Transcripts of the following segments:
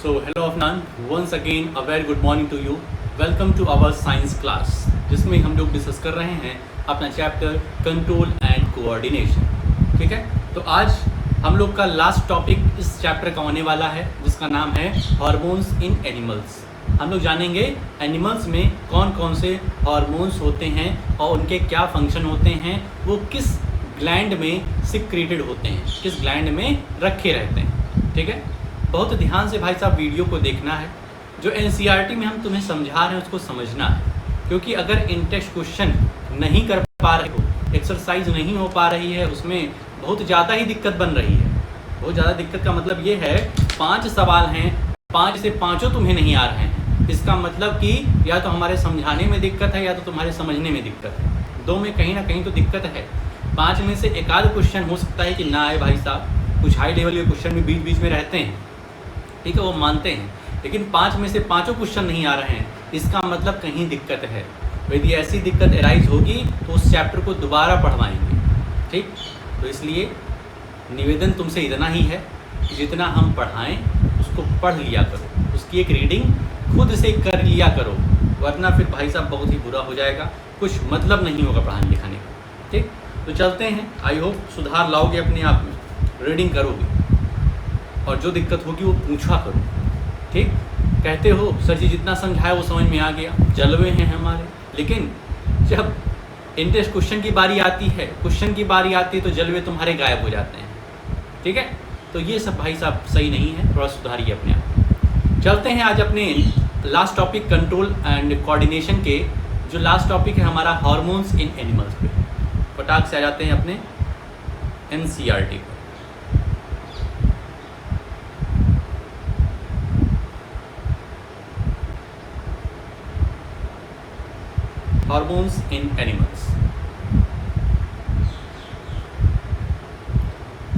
So hello Afnan, once again a very good morning to you. Welcome to our science class, जिसमें हम लोग discuss कर रहे हैं अपना चैप्टर कंट्रोल एंड कोऑर्डिनेशन. ठीक है, तो आज हम लोग का लास्ट टॉपिक इस चैप्टर का होने वाला है, जिसका नाम है हार्मोन्स इन एनिमल्स. हम लोग जानेंगे एनिमल्स में कौन कौन से हार्मोन्स होते हैं और उनके क्या फंक्शन होते हैं, वो किस ग्लैंड में सिक्रेटेड होते हैं, किस ग्लैंड में रखे रहते हैं. ठीक है, बहुत ध्यान से भाई साहब वीडियो को देखना है. जो एनसीईआरटी में हम तुम्हें समझा रहे हैं उसको समझना है, क्योंकि अगर इन टेक्स्ट क्वेश्चन नहीं कर पा रहे हो, एक्सरसाइज नहीं हो पा रही है, उसमें बहुत ज़्यादा ही दिक्कत बन रही है. बहुत ज़्यादा दिक्कत का मतलब ये है 5 सवाल हैं, 5 से 5 तुम्हें नहीं आ रहे हैं. इसका मतलब कि या तो हमारे समझाने में दिक्कत है या तो तुम्हारे समझने में दिक्कत है. दो में कहीं ना कहीं तो दिक्कत है. 5 में से एक आध क्वेश्चन हो सकता है कि ना आए भाई साहब, कुछ हाई लेवल के क्वेश्चन भी बीच बीच में रहते हैं. ठीक है, वो मानते हैं, लेकिन 5 में से 5 क्वेश्चन नहीं आ रहे हैं, इसका मतलब कहीं दिक्कत है. यदि ऐसी दिक्कत एराइज होगी तो उस चैप्टर को दोबारा पढ़वाएंगे. ठीक, तो इसलिए निवेदन तुमसे इतना ही है कि जितना हम पढ़ाएं उसको पढ़ लिया करो, उसकी एक रीडिंग खुद से कर लिया करो, वरना फिर भाई साहब बहुत ही बुरा हो जाएगा, कुछ मतलब नहीं होगा पढ़ाने लिखाने का. ठीक, तो चलते हैं. आई होप सुधार लाओगे अपने आप में, रीडिंग करोगे और जो दिक्कत होगी वो पूछा करो. ठीक, कहते हो सर जी जितना समझाया वो समझ में आ गया, जलवे हैं हमारे, लेकिन जब इंटरेस्ट क्वेश्चन की बारी आती है तो जलवे तुम्हारे गायब हो जाते हैं. ठीक है, तो ये सब भाई साहब सही नहीं है, थोड़ा सुधारिए अपने आप. चलते हैं आज अपने last topic control and coordination के. जो लास्ट टॉपिक है हमारा हार्मोन्स इन एनिमल्स पे, फटाक से आ जाते हैं अपने एनसीईआरटी पे. Hormones in animals.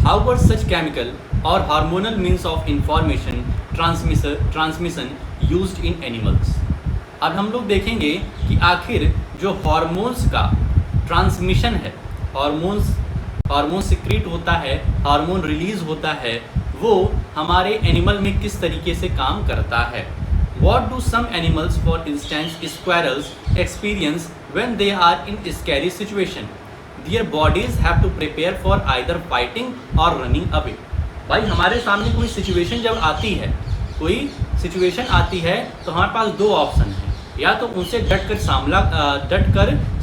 However, such chemical or hormonal means of information transmission used in animals. अब हम लोग देखेंगे कि आखिर जो हार्मोन्स का ट्रांसमिशन है, हार्मोन सिक्रीट होता है, हार्मोन रिलीज होता है, वो हमारे एनिमल में किस तरीके से काम करता है. What do some animals, for instance squirrels, experience when they are in a scary situation? Their bodies have to prepare for either fighting or running away. भाई हमारे सामने कोई सिचुएशन जब आती है, तो हमारे पास 2 ऑप्शन हैं. या तो उनसे डट कर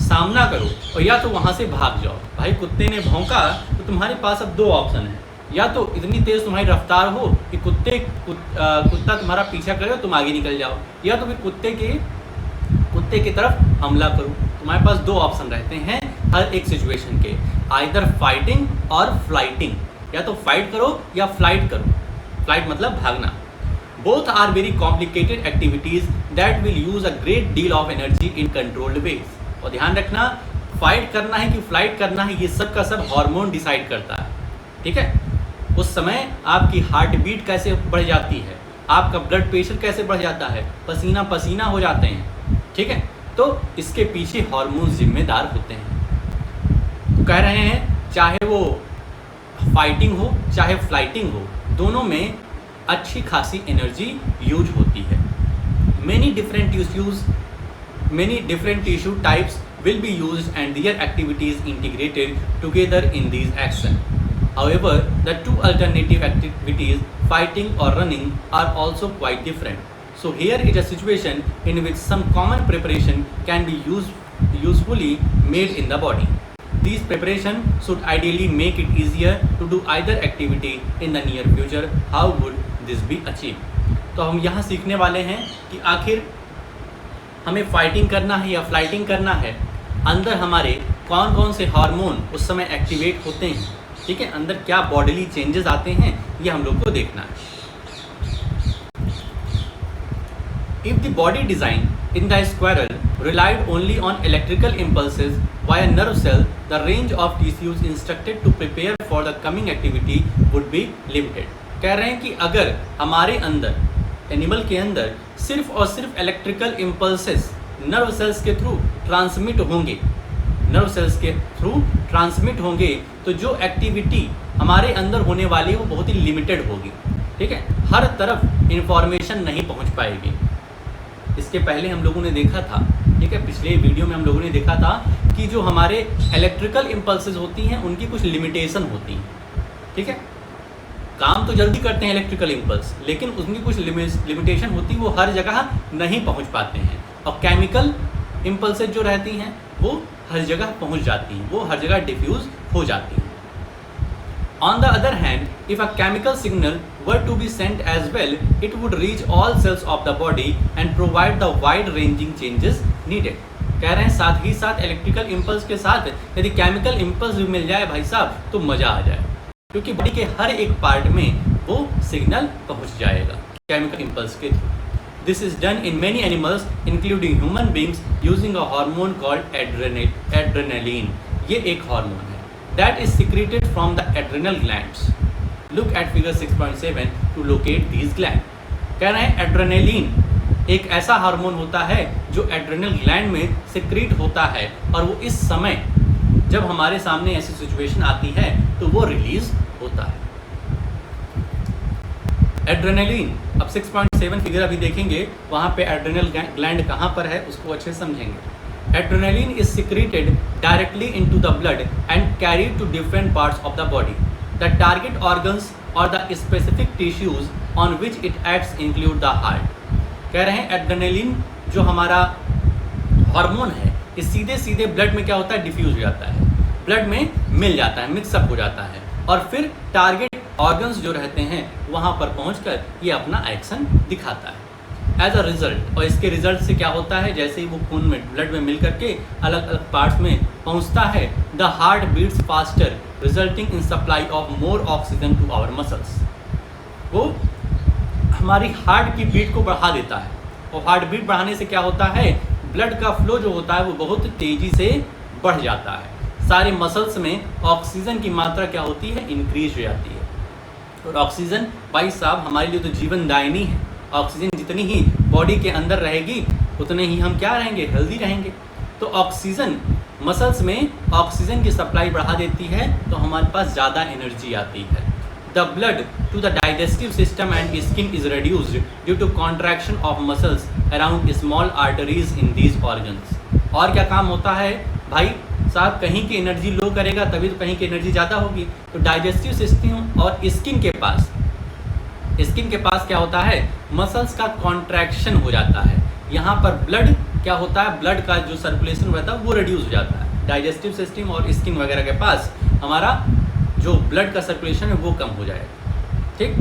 सामना करो और या तो वहाँ से भाग जाओ. भाई कुत्ते ने भौंका तो तुम्हारे पास अब 2 ऑप्शन हैं. या तो इतनी तेज़ तुम्हारी रफ्तार हो कि कुत्ता तुम्हारा पीछा करे और तुम आगे निकल जाओ, या तो फिर कुत्ते की तरफ हमला करो. तुम्हारे पास 2 ऑप्शन रहते हैं हर एक सिचुएशन के, आइदर फाइटिंग और फ्लाइटिंग. या तो फाइट करो या फ्लाइट करो. फ्लाइट मतलब भागना. Both are very complicated activities that will use a great deal of energy in controlled ways. और ध्यान रखना, फाइट करना है कि फ्लाइट करना है, ये सब का सब हार्मोन डिसाइड करता है. ठीक है, उस समय आपकी हार्ट बीट कैसे बढ़ जाती है, आपका ब्लड प्रेशर कैसे बढ़ जाता है, पसीना पसीना हो जाते हैं. ठीक है, तो इसके पीछे हार्मोन्स जिम्मेदार होते हैं. तो कह रहे हैं चाहे वो फाइटिंग हो चाहे फ्लाइटिंग हो, दोनों में अच्छी खासी एनर्जी यूज होती है. Many different tissue types will be used and their activities integrated together in these action. However, the 2 alternative activities, fighting or running, are also quite different. So here is a situation in which some common preparation can be usefully made in the body. These preparation should ideally make it easier to do either activity in the near future. How would this be achieved? तो हम यहाँ सीखने वाले हैं कि आखिर हमें fighting करना है या फ्लाइटिंग करना है, अंदर हमारे कौन कौन से हार्मोन उस समय एक्टिवेट होते हैं. ठीक है, अंदर क्या बॉडीली चेंजेस आते हैं, ये हम लोग को देखना है. If the body design in the squirrel relied only on electrical impulses via nerve cell, the range of tissues instructed to prepare for the coming activity would be limited. कह रहे हैं कि अगर हमारे अंदर, एनिमल के अंदर सिर्फ और सिर्फ इलेक्ट्रिकल इम्पल्सेस नर्व सेल्स के थ्रू ट्रांसमिट होंगे, तो जो एक्टिविटी हमारे अंदर होने वाली है वो बहुत ही लिमिटेड होगी. ठीक है, हर तरफ इंफॉर्मेशन नहीं पहुंच पाएगी। इसके पहले हम लोगों ने देखा था, ठीक है, पिछले वीडियो में हम लोगों ने देखा था कि जो हमारे इलेक्ट्रिकल इम्पल्सेस होती हैं उनकी कुछ लिमिटेशन होती हैं, ठीक है। काम तो जल्दी करते हैं इलेक्ट्रिकल इम्पल्स, लेकिन उनकी कुछ लिमिटेशन होती है, वो हर जगह नहीं पहुंच पाते हैं। और केमिकल इम्पल्सेस जो रहती हैं वो हर जगह पहुंच जाती हैं, वो हर जगह डिफ्यूज़ हो जाती हैं। On the other hand, if a chemical signal were to be sent as well, it would reach all cells of the body and provide the wide-ranging changes needed. कह रहे हैं साथ ही साथ इलेक्ट्रिकल इम्पल्स के साथ यदि केमिकल इम्पल्स भी मिल जाए भाई साहब तो मज़ा आ जाए, क्योंकि बॉडी के हर एक पार्ट में वो सिग्नल पहुंच जाएगा केमिकल इम्पल्स के through. This is done in many animals, including human beings, using a hormone called adrenaline. ये एक हार्मोन है that is secreted from the adrenal glands. Look at figure 6.7 to locate these glands. कह रहे हैं adrenaline एक ऐसा hormone होता है जो एड्रेनल ग्लैंड में सिक्रीट होता है, और वो इस समय जब हमारे सामने ऐसी सिचुएशन आती है तो वो रिलीज होता है एड्रेनलिन। अब 6.7 फिगर अभी देखेंगे, वहाँ पे एड्रेनल ग्लैंड कहाँ पर है उसको अच्छे से समझेंगे। Adrenaline is secreted directly into the blood and carried to different parts of the body. The target organs or the specific tissues on which it acts include the heart. कह रहे हैं एड्रेनलिन जो हमारा हार्मोन है ये सीधे सीधे blood में क्या होता है, डिफ्यूज हो जाता है, ब्लड में मिल जाता है, मिक्सअप हो जाता है, और फिर टारगेट ऑर्गन्स जो रहते हैं वहाँ पर पहुँचकर ये अपना एक्शन दिखाता है एज अ रिजल्ट। और इसके रिजल्ट से क्या होता है, जैसे ही वो खून में ब्लड में मिल करके अलग अलग पार्ट्स में पहुंचता है, the heart beats faster resulting in supply of more oxygen to our muscles. वो हमारी हार्ट की बीट को बढ़ा देता है, और हार्ट बीट बढ़ाने से क्या होता है, ब्लड का फ्लो जो होता है वो बहुत तेज़ी से बढ़ जाता है, सारे मसल्स में ऑक्सीजन की मात्रा क्या होती है, इंक्रीज हो जाती है। और ऑक्सीजन भाई साहब हमारे लिए तो जीवनदायिनी है, ऑक्सीजन जितनी ही बॉडी के अंदर रहेगी उतने ही हम क्या रहेंगे, हेल्दी रहेंगे। तो ऑक्सीजन मसल्स में ऑक्सीजन की सप्लाई बढ़ा देती है तो हमारे पास ज़्यादा एनर्जी आती है। The blood to the digestive system and skin is reduced due to contraction of muscles around small arteries in these organs. और क्या काम होता है भाई साहब, कहीं की एनर्जी लो करेगा तभी तो कहीं की एनर्जी ज़्यादा होगी। तो डाइजेस्टिव सिस्टम और स्किन के पास क्या होता है, मसल्स का कॉन्ट्रैक्शन हो जाता है, यहाँ पर ब्लड क्या होता है, ब्लड का जो सर्कुलेशन होता है वो रिड्यूस हो जाता है। डाइजेस्टिव सिस्टम और स्किन वगैरह के पास हमारा जो ब्लड का सर्कुलेशन है वो कम हो जाएगा, ठीक,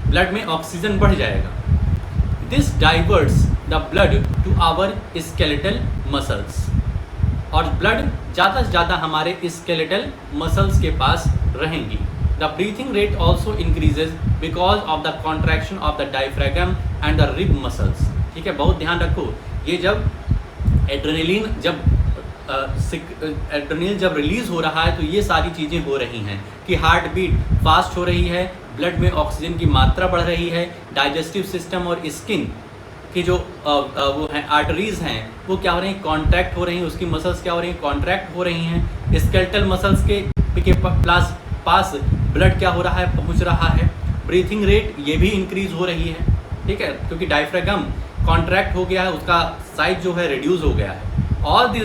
ब्लड में ऑक्सीजन बढ़ जाएगा। This diverts the blood to our skeletal muscles, और ब्लड ज़्यादा से ज़्यादा हमारे स्केलेटल मसल्स के पास रहेंगी। The breathing rate also increases because of the contraction of the diaphragm and the rib muscles. ठीक है, बहुत ध्यान रखो, ये जब एड्रेनलिन जब रिलीज हो रहा है तो ये सारी चीज़ें हो रही हैं कि हार्ट बीट फास्ट हो रही है, ब्लड में ऑक्सीजन की मात्रा बढ़ रही है, डाइजेस्टिव सिस्टम और स्किन की जो वो हैं आर्टरीज हैं वो क्या हो रही हैं, कॉन्ट्रैक्ट हो रही हैं, उसकी मसल्स क्या हो रही हैं, कॉन्ट्रैक्ट हो रही हैं, स्केलेटल मसल्स के पास ब्लड क्या हो रहा है, पहुंच रहा है। ब्रीथिंग रेट ये भी इंक्रीज हो रही है, ठीक है, क्योंकि डायफ्रागम कॉन्ट्रैक्ट हो गया है, उसका साइज जो है रिड्यूस हो गया है। All the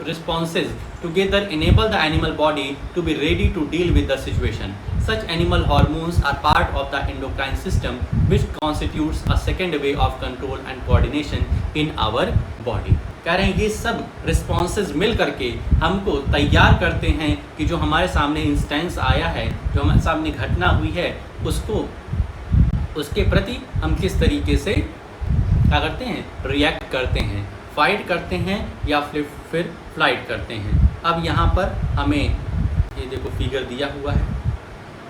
responses together enable the animal body to be ready to deal with the situation. Such animal hormones are part of the endocrine system, which constitutes a second way of control and coordination in our body. कह रहे हैं ये सब responses मिल करके हमको तैयार करते हैं कि जो हमारे सामने इंस्टेंस आया है, जो हमारे सामने घटना हुई है, उसके प्रति हम किस तरीके से क्या करते हैं, रिएक्ट करते हैं, फाइट करते हैं या फिर फ्लाइट करते हैं। अब यहाँ पर हमें ये देखो फिगर दिया हुआ है,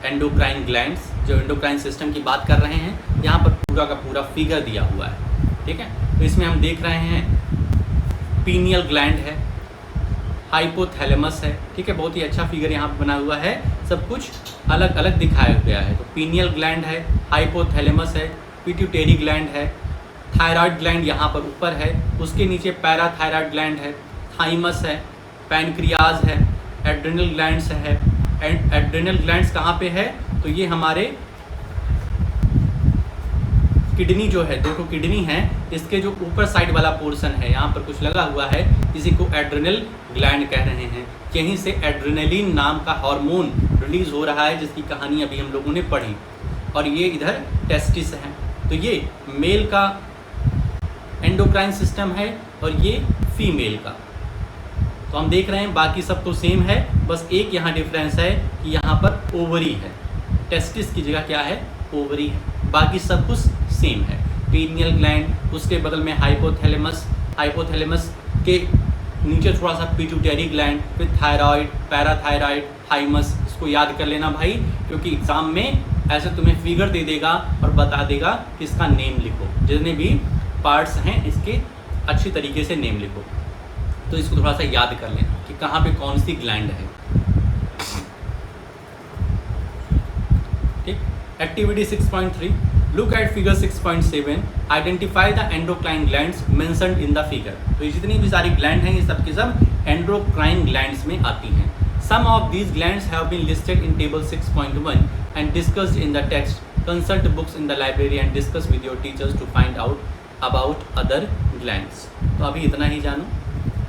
एंडोक्राइन ग्लैंड्स, जो एंडोक्राइन सिस्टम की बात कर रहे हैं, यहाँ पर पूरा का पूरा फिगर दिया हुआ है, ठीक है। तो इसमें हम देख रहे हैं पीनियल ग्लैंड है, हाइपोथैलेमस है, ठीक है, बहुत ही अच्छा फिगर यहाँ पर बना हुआ है, सब कुछ अलग अलग दिखाया गया है। तो पीनियल ग्लैंड है, हाइपोथैलेमस है, पिट्यूटरी ग्लैंड है, थायराइड ग्लैंड यहाँ पर ऊपर है, उसके नीचे पैराथायराइड ग्लैंड है, थाइमस है, पैनक्रियाज है, एड्रेनल ग्लैंड्स है। एड्रेनल ग्लैंड्स कहाँ पे है, तो ये हमारे किडनी जो है, देखो किडनी है, इसके जो ऊपर साइड वाला पोर्शन है यहाँ पर कुछ लगा हुआ है, इसी को एड्रेनल ग्लैंड कह रहे हैं। यहीं से एड्रेनलिन नाम का हार्मोन रिलीज हो रहा है, जिसकी कहानी अभी हम लोगों ने पढ़ी। और ये इधर टेस्टिस है। तो ये मेल का एंडोक्राइन सिस्टम है और ये फीमेल का। तो हम देख रहे हैं बाकी सब तो सेम है, बस एक यहाँ डिफरेंस है कि यहाँ पर ओवरी है, टेस्टिस की जगह क्या है, ओवरी है। बाकी सब कुछ सेम है। पीनियल ग्लैंड, उसके बगल में हाइपोथैलेमस, हाइपोथैलेमस के नीचे थोड़ा सा पिट्यूटरी ग्लैंड, फिर थायराइड, पैराथायराइड, हाइमस। इसको याद कर लेना भाई, क्योंकि एग्जाम में ऐसे तुम्हें फिगर दे देगा और बता देगा कि इसका नेम लिखो। जितने भी पार्ट्स हैं इसके अच्छी तरीके से नेम लिखो। तो इसको थोड़ा सा याद कर लेना कि कहाँ पे कौन सी ग्लैंड है। ठीक। Activity 6.3, look at figure 6.7, identify the endocrine glands mentioned in the figure. तो ये जितनी भी सारी ग्लैंड हैं ये सब की सब एंडोक्राइन ग्लैंड्स में आती हैं। Some of these glands have been listed in table 6.1 and discussed in the text. Consult books in the library and discuss with your teachers to find out about other glands. तो अभी इतना ही जानो,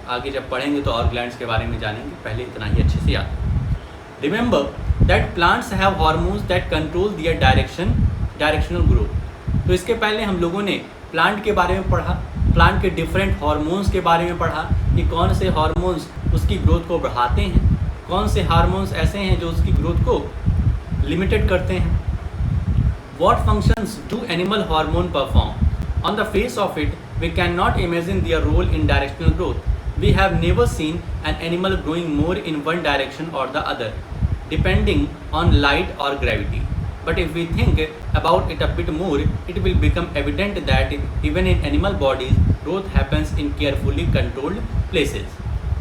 आगे जब पढ़ेंगे तो और glands के बारे में जानेंगे, पहले इतना ही अच्छे से याद। Remember that plants have hormones that control their directional growth. तो इसके पहले हम लोगों ने प्लांट के बारे में पढ़ा, प्लांट के डिफरेंट हार्मोन्स के बारे में पढ़ा कि कौन से हार्मोन्स उसकी ग्रोथ को बढ़ाते हैं, कौन से हार्मोन्स ऐसे हैं जो उसकी ग्रोथ को लिमिटेड करते हैं। What functions do animal hormone perform? On the face of it, we cannot imagine their role in directional growth. We have never seen an animal growing more in one direction or the other, depending on light or gravity. But if we think about it a bit more, it will become evident that even in animal bodies, growth happens in carefully controlled places.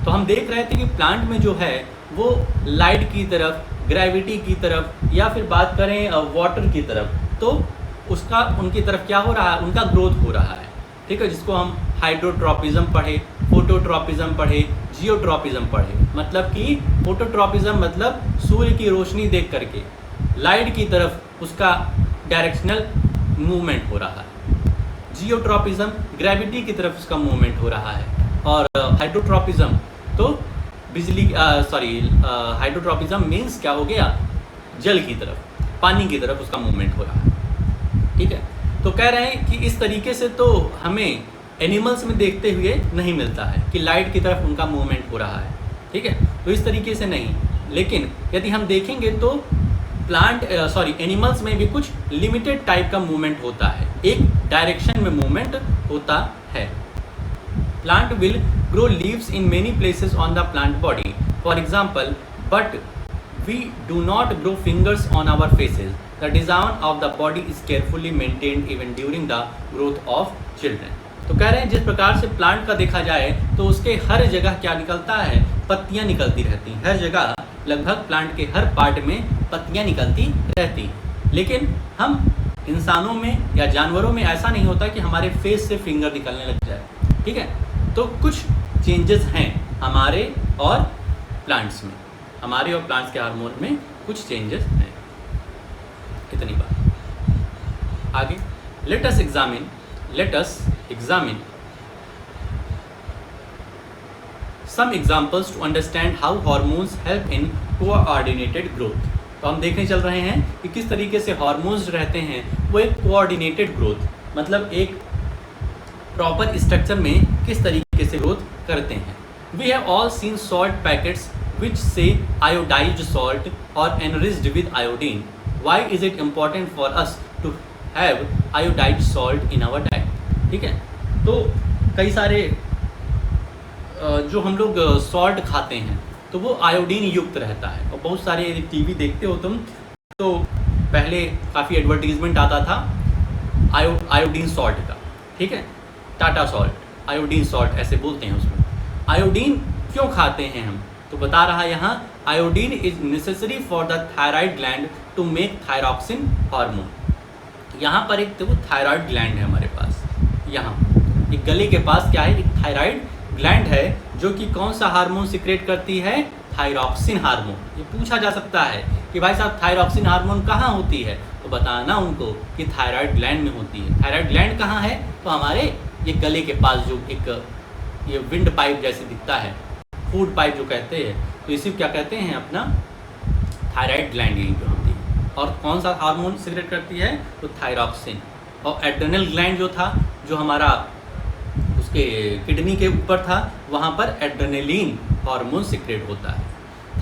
तो हम देख रहे थे कि plant में जो है वो लाइट की तरफ, ग्रेविटी की तरफ, या फिर बात करें वाटर की तरफ, तो उसका उनकी तरफ क्या हो रहा है, उनका ग्रोथ हो रहा है। ठीक है, जिसको हम हाइड्रोट्रोपिज्म पढ़े, फोटोट्रोपिज्म पढ़े, जियोट्रोपिज्म पढ़े। मतलब कि फोटोट्रोपिज्म मतलब सूर्य की रोशनी देख करके लाइट की तरफ उसका डायरेक्शनल मूवमेंट हो रहा है। जियोट्रोपिज्म ग्रेविटी की तरफ उसका मूवमेंट हो रहा है। और हाइड्रोट्रोपिज्म तो बिजली हाइड्रोट्रोपिज्म मीन्स क्या हो गया, जल की तरफ, पानी की तरफ उसका मूवमेंट हो रहा है। ठीक है, तो कह रहे हैं कि इस तरीके से तो हमें एनिमल्स में देखते हुए नहीं मिलता है कि लाइट की तरफ उनका मूवमेंट हो रहा है। ठीक है, तो इस तरीके से नहीं, लेकिन यदि हम देखेंगे तो एनिमल्स में भी कुछ लिमिटेड टाइप का मूवमेंट होता है, एक डायरेक्शन में मूवमेंट होता है। Plant will grow leaves in many places on the plant body, for example, but we do not grow fingers on our faces. The design of the body is carefully maintained even during the growth of children. तो कह रहे हैं जिस प्रकार से plant का देखा जाए तो उसके हर जगह क्या निकलता है, पत्तियां निकलती रहती हैं। हर जगह लगभग प्लांट के हर पार्ट में पत्तियां निकलती रहती हैं। लेकिन हम इंसानों में या जानवरों में ऐसा नहीं होता कि हमारे फेस से फिंगर निकलने लग जाए। ठीक है, तो कुछ चेंजेस हैं हमारे और प्लांट्स में, हमारे और प्लांट्स के हार्मोन में कुछ चेंजेस हैं। इतनी बात। आगे let us examine some examples to understand how hormones help in coordinated growth. तो हम देखने चल रहे हैं कि किस तरीके से हार्मोन्स रहते हैं वो एक कोऑर्डिनेटेड ग्रोथ, मतलब एक प्रॉपर स्ट्रक्चर में किस तरीके से ग्रोथ करते हैं। We have all seen salt packets which से आयोडाइज्ड सॉल्ट और enriched with iodine. Why is it important for us to have iodised salt in our diet. ठीक है, तो कई सारे जो हम लोग सॉल्ट खाते हैं तो वो आयोडीन युक्त रहता है। और बहुत सारे टीवी देखते हो तुम तो पहले काफ़ी एडवर्टीजमेंट आता था आयोडीन सॉल्ट का। ठीक है, टाटा सॉल्ट, आयोडीन सॉल्ट ऐसे बोलते हैं उसमें। आयोडीन क्यों खाते हैं हम, तो बता रहा यहाँ iodine is necessary for the thyroid gland to make thyroxine hormone. यहाँ पर एक तो थायराइड ग्लैंड है हमारे पास, यहाँ एक गले के पास क्या है, एक थायराइड ग्लैंड है जो कि कौन सा हार्मोन सिक्रेट करती है, थायरॉक्सिन हार्मोन। ये पूछा जा सकता है कि भाई साहब थायरॉक्सिन हार्मोन कहाँ होती है, तो बताना उनको कि थायराइड ग्लैंड में होती है। थायराइड ग्लैंड कहाँ है? तो हमारे ये गले के पास जो एक ये विंड पाइप जैसे दिखता है, फूड पाइप जो कहते हैं, तो इसी क्या कहते हैं अपना थायराइड ग्लैंड यहीं पे होती है। और कौन सा हार्मोन सिक्रेट करती है? तो थायरॉक्सिन। और एड्रेनल ग्लैंड जो था, जो हमारा उसके किडनी के ऊपर था, वहाँ पर एड्रेनलिन हार्मोन सिक्रेट होता है।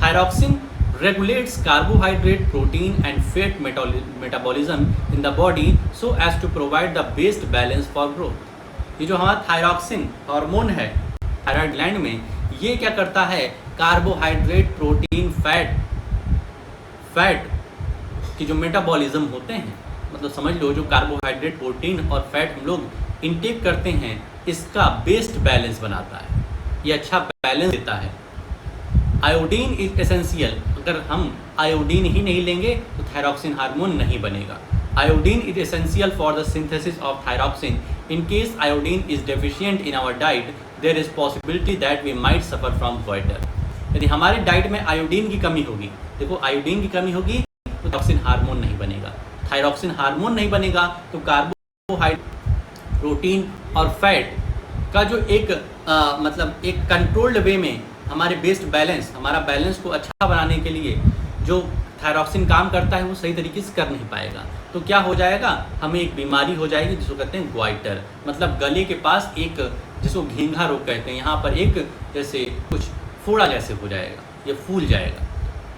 Thyroxine regulates carbohydrate, protein and fat metabolism in the body so as to provide the best balance for growth. ये जो हमारा थायरॉक्सिन हार्मोन है थायराइड ग्लैंड में, ये क्या करता है? कार्बोहाइड्रेट, प्रोटीन, फैट की जो मेटाबॉलिज्म होते हैं, मतलब समझ लो जो कार्बोहाइड्रेट, प्रोटीन और फैट हम लोग इनटेक करते हैं, इसका बेस्ट बैलेंस बनाता है, ये अच्छा बैलेंस देता है। Iodine is essential. अगर हम आयोडीन ही नहीं लेंगे तो थायरॉक्सिन हार्मोन नहीं बनेगा। Iodine is essential for the synthesis of thyroxine. In case iodine is deficient in our diet, there is possibility that we might suffer from goitre. यदि हमारे diet में आयोडीन की कमी होगी, देखो आयोडीन की कमी होगी तो थायरॉक्सिन हार्मोन नहीं बनेगा। थायरॉक्सिन हार्मोन नहीं बनेगा तो कार्बोहाइड्रेट, प्रोटीन और फैट का जो एक मतलब एक कंट्रोल्ड वे में हमारे बेस्ट बैलेंस, हमारा बैलेंस को अच्छा बनाने के लिए जो थायरॉक्सिन काम करता है वो सही तरीके से कर नहीं पाएगा। तो क्या हो जाएगा? हमें एक बीमारी हो जाएगी जिसको कहते हैं ग्वाइटर, मतलब गले के पास एक, जिसको घींघा रोग कहते हैं, यहाँ पर एक जैसे कुछ फोड़ा जैसे हो जाएगा, ये फूल जाएगा।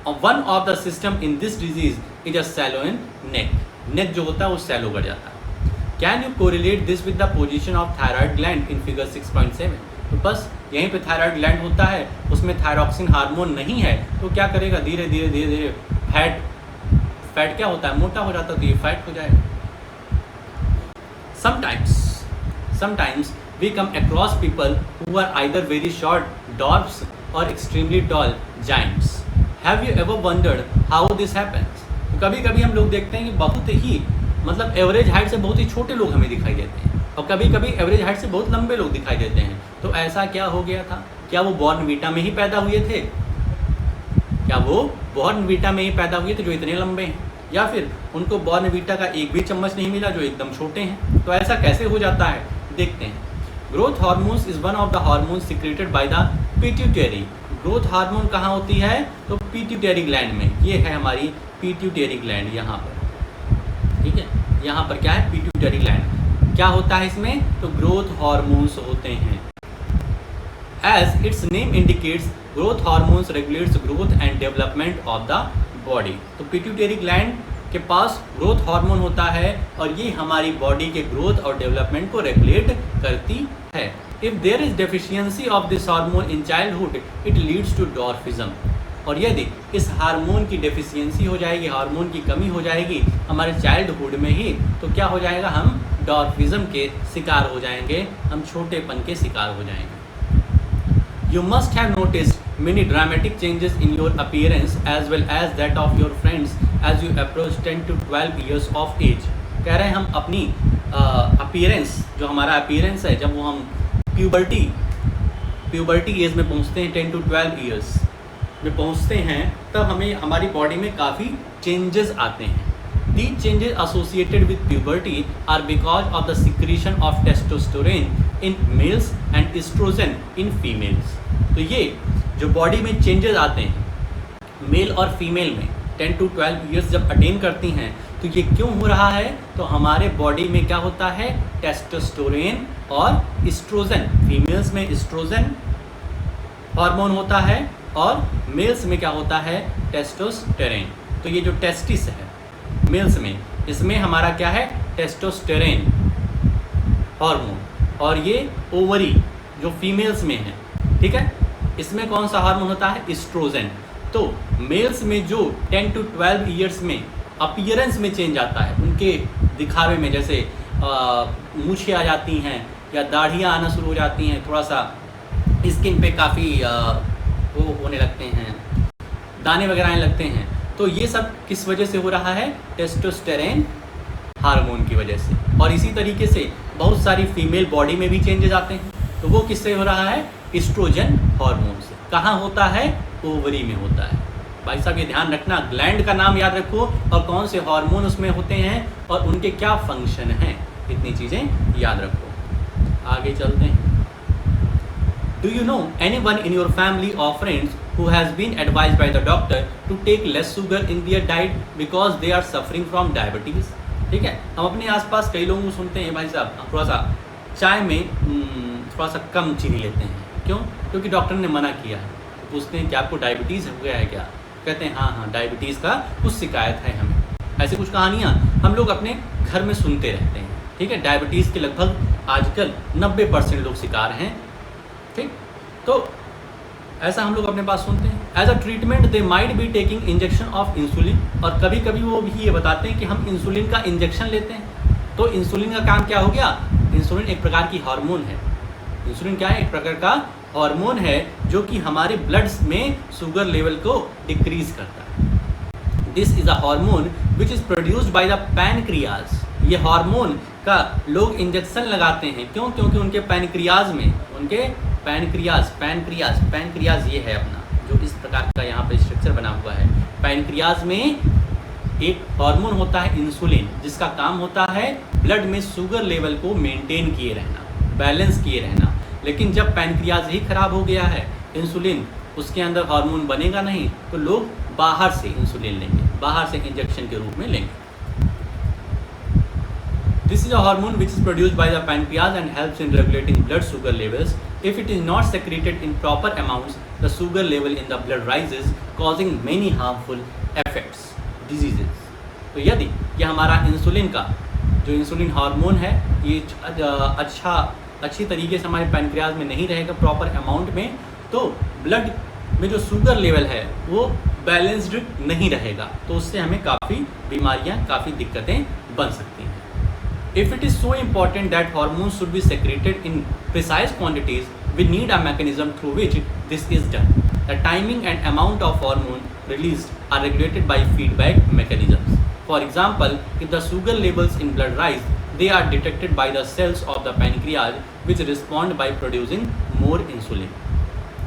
और one of the system in this disease is a swelling in neck. Neck जो होता है वो सैलो बढ़ जाता है। Can you correlate this with the position of thyroid gland in figure 6.7? तो बस यहीं पे थायराइड ग्लैंड होता है, उसमें थायरॉक्सिन हार्मोन नहीं है, तो क्या करेगा? धीरे धीरे धीरे धीरे फैट क्या होता है? मोटा हो जाता है, तो ये फैट हो जाएगा। Sometimes we come across people who are either very short dwarfs और extremely tall giants. Have you ever wondered how this happens? कभी कभी हम लोग देखते हैं कि बहुत ही मतलब एवरेज हाइट से बहुत ही छोटे लोग हमें दिखाई देते हैं, और कभी कभी एवरेज हाइट से बहुत लंबे लोग दिखाई देते हैं। तो ऐसा क्या हो गया था? क्या वो बॉर्नवीटा में ही पैदा हुए थे? क्या वो बॉर्नवीटा में ही पैदा हुए थे जो इतने लंबे हैं? या फिर उनको बॉर्नवीटा का एक भी चम्मच नहीं मिला जो एकदम छोटे हैं? तो ऐसा कैसे हो जाता है? देखते हैं। Growth hormones is one of the hormones secreted by the pituitary. Growth hormone कहाँ होती है? तो पिट्यूटरी ग्लैंड में। ये है हमारी पिट्यूटरी ग्लैंड यहाँ पर, ठीक है। यहाँ पर क्या है? Pituitary gland. क्या होता है इसमें? तो ग्रोथ हार्मोन्स होते हैं। As its name indicates, growth hormones regulates growth and development of the body. तो पिट्यूटरी ग्लैंड के पास ग्रोथ हार्मोन होता है और ये हमारी बॉडी के ग्रोथ और डेवलपमेंट को रेगुलेट करती है। If there is deficiency of this hormone in childhood, it leads to dwarfism. और यदि इस हार्मोन की डेफिशिएंसी हो जाएगी, हार्मोन की कमी हो जाएगी हमारे चाइल्डहुड में ही, तो क्या हो जाएगा? हम डॉर्फिज्म के शिकार हो जाएंगे, हम छोटेपन के शिकार हो जाएंगे। You must have noticed many dramatic changes in your appearance as well as that of your friends as you approach 10 to 12 years of age. कह रहे हैं हम अपनी अपीयरेंस, जो हमारा अपीयरेंस है, जब वो हम प्यूबर्टी एज में पहुंचते हैं, 10 to 12 ईयर्स में पहुंचते हैं, तब हमें हमारी बॉडी में काफ़ी चेंजेस आते हैं। These changes associated with puberty are because of the secretion of testosterone in males and estrogen in females. तो ये जो बॉडी में चेंजेस आते हैं मेल और फीमेल में 10 to 12 ईयर्स जब अटेन करती हैं, तो ये क्यों हो रहा है? तो हमारे बॉडी में क्या होता है? टेस्टोस्टेरोन और एस्ट्रोजन। फीमेल्स में एस्ट्रोजन हार्मोन होता है और मेल्स में क्या होता है? टेस्टोस्टेरोन। तो ये जो टेस्टिस है मेल्स में, इसमें हमारा क्या है? Testosterone hormone. और ये ओवरी जो फीमेल्स में है, ठीक है, इसमें कौन सा हार्मोन होता है? एस्ट्रोजन। तो मेल्स में जो 10 to 12 ईयर्स में अपीयरेंस में चेंज आता है, उनके दिखावे में, जैसे मूछें आ जाती हैं या दाढ़ियाँ आना शुरू हो जाती हैं, थोड़ा सा स्किन पे काफ़ी वो होने लगते हैं, दाने वगैरह आने लगते हैं, तो ये सब किस वजह से हो रहा है? टेस्टोस्टेरोन हार्मोन की वजह से। और इसी तरीके से बहुत सारी फीमेल बॉडी में भी चेंजेस आते हैं, तो वो किससे हो रहा है? एस्ट्रोजन हार्मोन से। कहाँ होता है? ओवरी में होता है। भाई साहब ये ध्यान रखना, ग्लैंड का नाम याद रखो और कौन से हार्मोन उसमें होते हैं और उनके क्या फंक्शन हैं, इतनी चीज़ें याद रखो। आगे चलते हैं। Do you know anyone in your family or friends who has been advised by the doctor to take less sugar in their diet because they are suffering from diabetes? ठीक है, हम अपने आसपास कई लोगों को सुनते हैं भाई साहब थोड़ा सा चाय में थोड़ा सा कम चीनी लेते हैं। क्यों? क्योंकि डॉक्टर ने मना किया है। तो पूछते हैं कि आपको डायबिटीज़ हो गया है क्या? कहते हैं हाँ डायबिटीज़ का कुछ शिकायत है हमें। ऐसी कुछ कहानियाँ हम लोग अपने घर में सुनते रहते हैं। ठीक है, डायबिटीज़ के लगभग आजकल 90% लोग शिकार हैं। ठीक, तो ऐसा हम लोग अपने पास सुनते हैं। As a treatment they might be taking injection of insulin, और कभी कभी वो भी ये बताते हैं कि हम इंसुलिन का इंजेक्शन लेते हैं। तो इंसुलिन का काम क्या हो गया? इंसुलिन एक प्रकार की हार्मोन है। इंसुलिन क्या है? एक प्रकार का हार्मोन है जो कि हमारे ब्लड्स में शुगर लेवल को डिक्रीज करता है। This is a hormone which is produced by the pancreas. ये हार्मोन का लोग इंजेक्शन लगाते हैं। क्यों? क्योंकि उनके पैनक्रियाज में, उनके पैनक्रियाज ये है अपना जो इस प्रकार का यहाँ पे स्ट्रक्चर बना हुआ है। पैनक्रियाज में एक हार्मोन होता है इंसुलिन, जिसका काम होता है ब्लड में शुगर लेवल को मेंटेन किए रहना, बैलेंस किए रहना। लेकिन जब पैनक्रियाज ही खराब हो गया है, इंसुलिन उसके अंदर हार्मोन बनेगा नहीं, तो लोग बाहर से इंसुलिन लेंगे, बाहर से इंजेक्शन के रूप में लेंगे। This is a hormone which is produced by the pancreas and helps in regulating blood sugar levels. If it is not secreted in proper amounts, the sugar level in the blood rises, causing many harmful effects, diseases. तो यदि ये हमारा insulin का जो insulin hormone है ये अच्छी तरीके से हमारे पैनक्रियाज में नहीं रहेगा प्रॉपर अमाउंट में, तो ब्लड में जो शुगर लेवल है वो बैलेंस्ड नहीं रहेगा, तो उससे हमें काफ़ी बीमारियां, काफ़ी दिक्कतें बन सकती हैं। If it is so important that hormones should be secreted in precise quantities, we need a mechanism through which this is done. The timing and amount of hormone released are regulated by feedback mechanisms. For example, if the sugar levels in blood rise, they are detected by the cells of the pancreas, which respond by producing more insulin.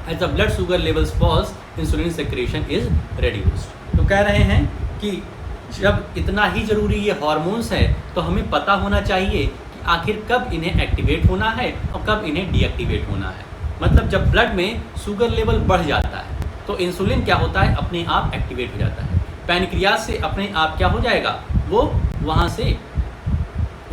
As the blood sugar levels falls, insulin secretion is reduced. तो कह रहे हैं कि जब इतना ही ज़रूरी ये hormones है, तो हमें पता होना चाहिए कि आखिर कब इन्हें एक्टिवेट होना है और कब इन्हें डीएक्टिवेट होना है। मतलब जब ब्लड में शुगर लेवल बढ़ जाता है तो इंसुलिन क्या होता है? अपने आप एक्टिवेट हो जाता है। पैनक्रियाज से अपने आप क्या हो जाएगा? वो वहाँ से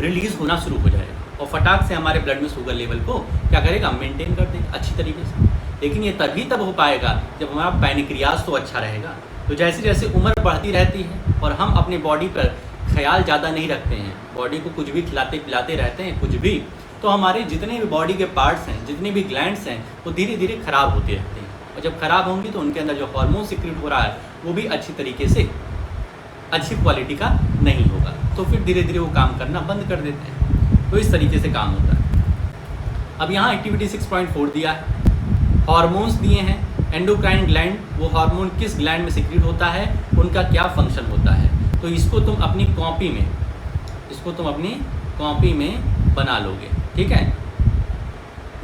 रिलीज़ होना शुरू हो जाएगा और फटाक से हमारे ब्लड में शुगर लेवल को क्या करेगा? मेंटेन कर देगा अच्छी तरीके से। लेकिन ये तभी तब हो पाएगा जब हमारा पैनक्रियाज तो अच्छा रहेगा। तो जैसे जैसे उम्र बढ़ती रहती है और हम अपने बॉडी पर ख्याल ज़्यादा नहीं रखते हैं, बॉडी को कुछ भी खिलाते पिलाते रहते हैं कुछ भी, तो हमारे जितने भी बॉडी के पार्ट्स हैं, जितने भी ग्लैंड्स हैं, वो धीरे धीरे ख़राब होते रहते हैं। और जब ख़राब होंगी तो उनके अंदर जो हार्मोन सीक्रेट हो रहा है वो भी अच्छी तरीके से, अच्छी क्वालिटी का नहीं होगा, तो फिर धीरे धीरे वो काम करना बंद कर देते हैं। तो इस तरीके से काम होता है। अब यहाँ एक्टिविटी 6.4 दिया है, हार्मोन्स दिए हैं। एंडोक्राइन ग्लैंड, वो हार्मोन किस ग्लैंड में सीक्रेट होता है, उनका क्या फंक्शन होता है, तो इसको तुम अपनी कॉपी में बना लोगे। ठीक है,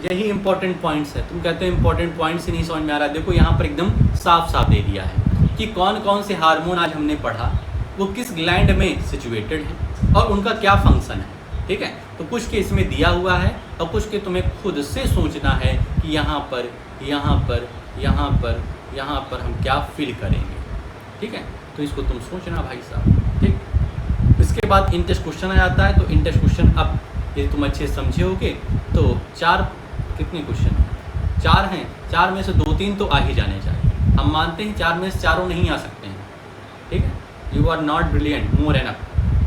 यही इंपॉर्टेंट पॉइंट्स है। तुम कहते हो इंपॉर्टेंट पॉइंट्स ही नहीं समझ में आ रहा, देखो यहाँ पर एकदम साफ साफ दे दिया है कि कौन कौन से हार्मोन आज हमने पढ़ा, वो किस ग्लैंड में सिचुएटेड है और उनका क्या फंक्शन है। ठीक है, तो कुछ के इसमें दिया हुआ है और कुछ के तुम्हें खुद से सोचना है कि यहाँ पर हम क्या फील करेंगे। ठीक है, तो इसको तुम सोचना भाई साहब। ठीक, इसके बाद इन टेस्ट क्वेश्चन आ जाता है। तो इन टेस्ट क्वेश्चन अब यदि तुम अच्छे समझे होगे तो कितने क्वेश्चन हैं? 4 हैं। 4 में से 2-3 तो आ ही जाने चाहिए। हम मानते हैं 4 में से चारों नहीं आ सकते हैं। ठीक है, you are not brilliant more an up,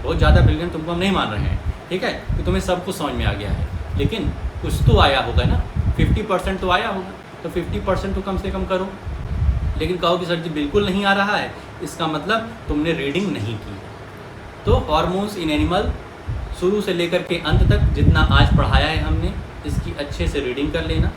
बहुत ज़्यादा ब्रिलियंट तुमको हम नहीं मान रहे हैं। ठीक है, तो तुम्हें सब कुछ समझ में आ गया है, लेकिन कुछ तो आया होगा ना, 50% तो आया होगा, तो 50% तो कम से कम करो। लेकिन कहो कि सर जी बिल्कुल नहीं आ रहा है, इसका मतलब तुमने रीडिंग नहीं की है। तो हार्मोन्स इन एनिमल शुरू से लेकर के अंत तक जितना आज पढ़ाया है हमने, इसकी अच्छे से रीडिंग कर लेना,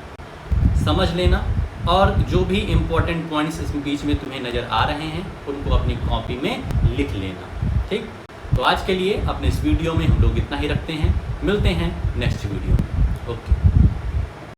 समझ लेना, और जो भी इम्पोर्टेंट पॉइंट्स इसमें बीच में तुम्हें नज़र आ रहे हैं उनको अपनी कॉपी में लिख लेना। ठीक, तो आज के लिए अपने इस वीडियो में हम लोग इतना ही रखते हैं। मिलते हैं नेक्स्ट वीडियो में। ओके।